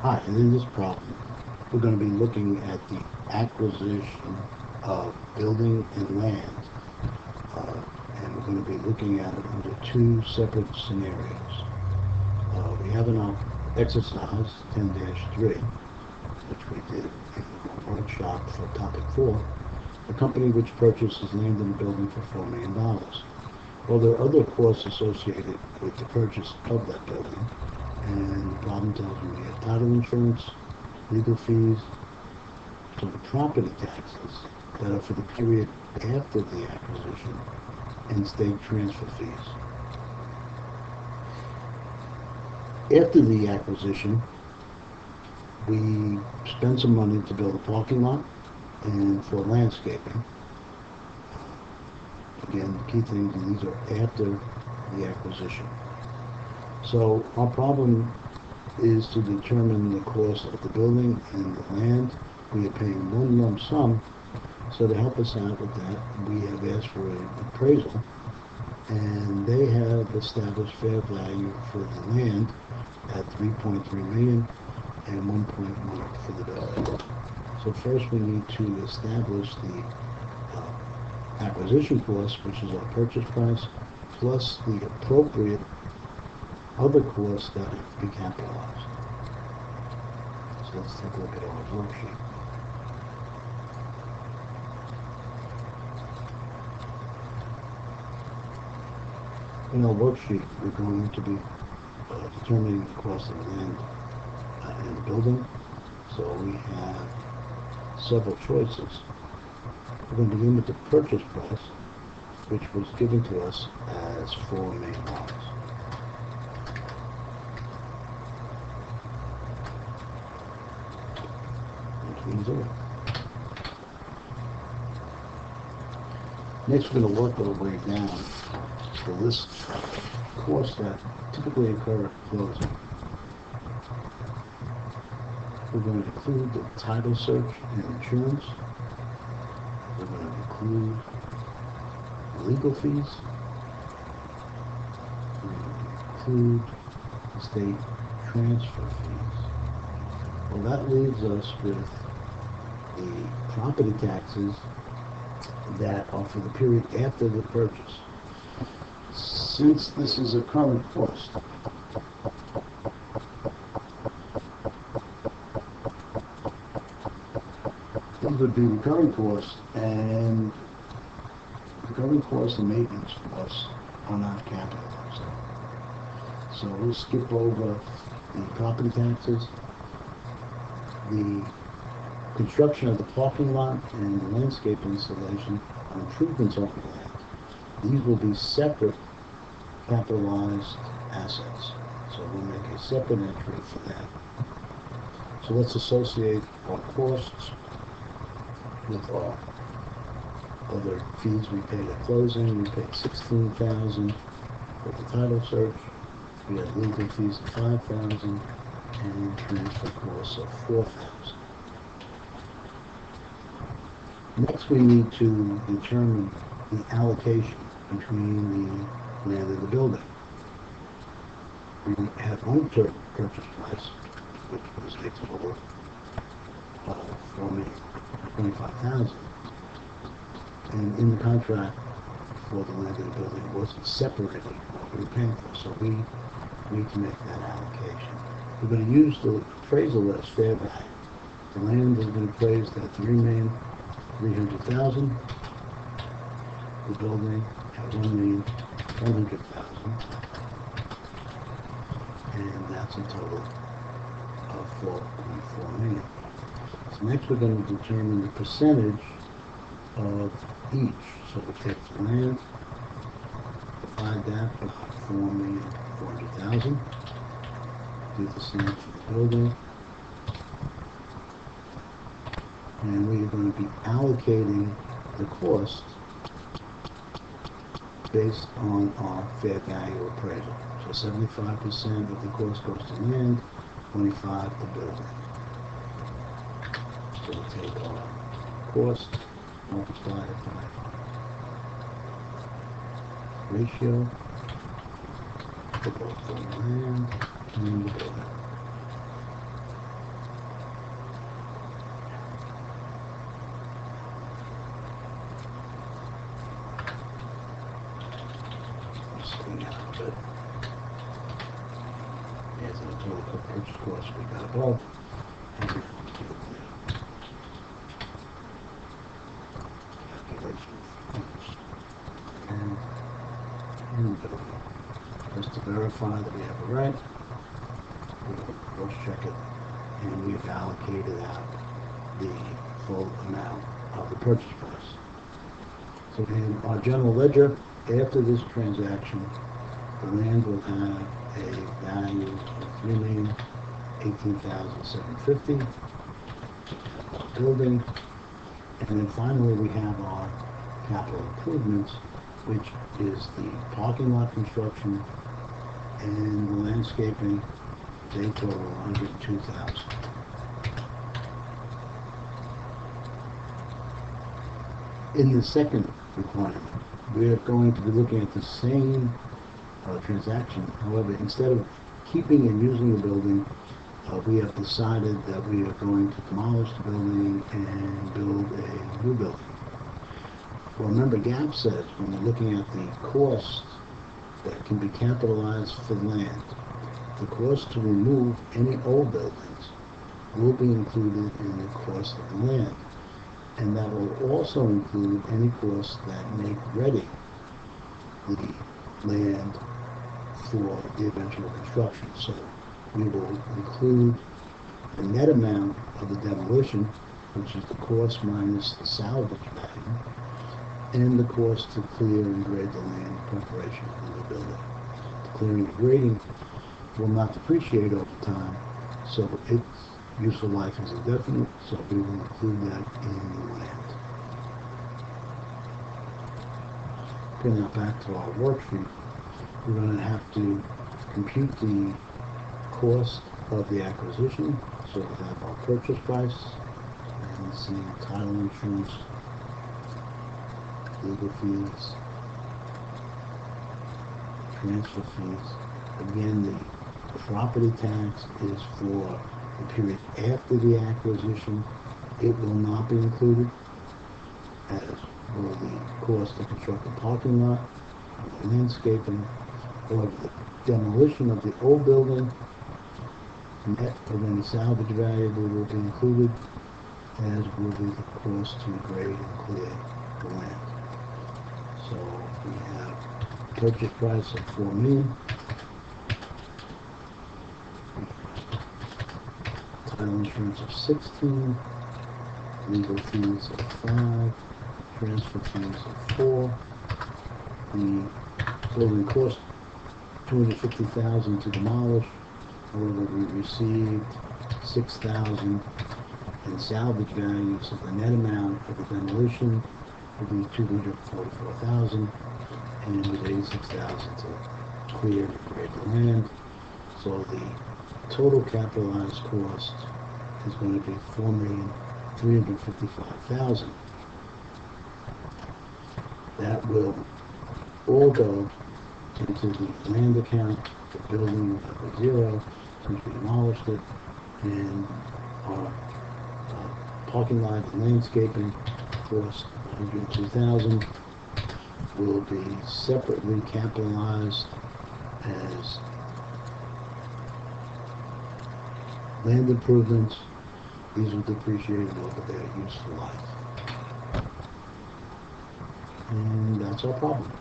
Hi, and in this problem, we're going to be looking at the acquisition of building and land, and we're going to be looking at it under two separate scenarios. We have in our exercise 10-3, which we did in the workshop for topic 4, a company which purchases land and a building for $4 million. Well, there are other costs associated with the purchase of that building, and the problem tells me we have title insurance, legal fees, some property taxes that are for the period after the acquisition, and state transfer fees. After the acquisition, we spend some money to build a parking lot and for landscaping. Again, the key things, and these are after the acquisition. So our problem is to determine the cost of the building and the land. We are paying one lump sum, so to help us out with that, we have asked for an appraisal, and they have established fair value for the land at $3.3 million and $1.1 for the building. So first we need to establish the acquisition cost, which is our purchase price, plus the appropriate other costs that have to be capitalized. So let's take a look at our worksheet. In our worksheet, we're going to be determining the cost of the land and the building. So we have several choices. We're going to begin with the purchase price, which was given to us as $4 million. Next, we're going to work our way down to list costs that typically occur at closing. We're going to include the title search and insurance. We're going to include legal fees. We're going to include the state transfer fees. Well, that leaves us with the property taxes that are for the period after the purchase. Since this is a current cost, these would be recurring costs, and recurring costs and maintenance costs are not capitalized. So we'll skip over the property taxes, the construction of the parking lot, and the landscape installation or improvements on the land. These will be separate capitalized assets. So we'll make a separate entry for that. So let's associate our costs with our other fees we paid at closing. We paid $16,000 for the title search. We had legal fees of $5,000 and transfer costs of $4,000. Next, we need to determine the allocation between the land and the building. We have one purchase price, which was a total of $4,025,000, and in the contract for the land and the building, it wasn't separated what we were paying for, so we need to make that allocation. We're going to use the appraisal as fair value. The land has been appraised at $3,300,000. The building at $1,100,000, and that's a total of $4.4 million. So next we're going to determine the percentage of each. So we take the land, divide that by $4,400,000. Do the same for the building. And we are going to be allocating the cost based on our fair value appraisal. So 75% of the cost goes to land, 25% to building. So we'll take our cost, multiply it by ratio for both the land and the building. total purchase cost we got above. And calculation finished. And building. Just to verify that we have it right, we'll cross-check it, and we've allocated out the full amount of the purchase price. So in our general ledger, after this transaction, the land will have a value of $3,018,750. Building, and then finally we have our capital improvements, which is the parking lot construction and the landscaping. They total $102,000. In the second requirement, we are going to be looking at the same transaction. However, instead of keeping and using the building, we have decided that we are going to demolish the building and build a new building. Well, remember, GAAP says when we're looking at the cost that can be capitalized for land, the cost to remove any old buildings will be included in the cost of the land. And that will also include any costs that make ready the land for the eventual construction. So we will include the net amount of the demolition, which is the cost minus the salvage value, and the cost to clear and grade the land in preparation for the building. The clearing and grading will not depreciate over time, so its useful life is indefinite, so we will include that in the land. Okay, now back to our worksheet. We're going to have to compute the cost of the acquisition. So we have our purchase price, and the title insurance, legal fees, transfer fees. Again, the property tax is for the period after the acquisition. It will not be included, as will the cost to construct the parking lot, the landscaping, or the demolition of the old building. Net of any salvage value will be included, as will be the cost to grade and clear the land. So we have purchase price of $4 million. Title insurance of 16, legal fees of 5, transfer fees of 4. The building cost $250,000 to demolish. However, we received $6,000 in salvage value, so the net amount of the demolition will be $244,000, and with $86,000 to clear and grade the land. So the total capitalized cost is going to be $4,355,000. That will all go into the land account. The building will have a zero since we demolished it, and our parking lot and landscaping cost $102,000 will be separately capitalized as land improvements. These will depreciate over their useful life. And that's our problem.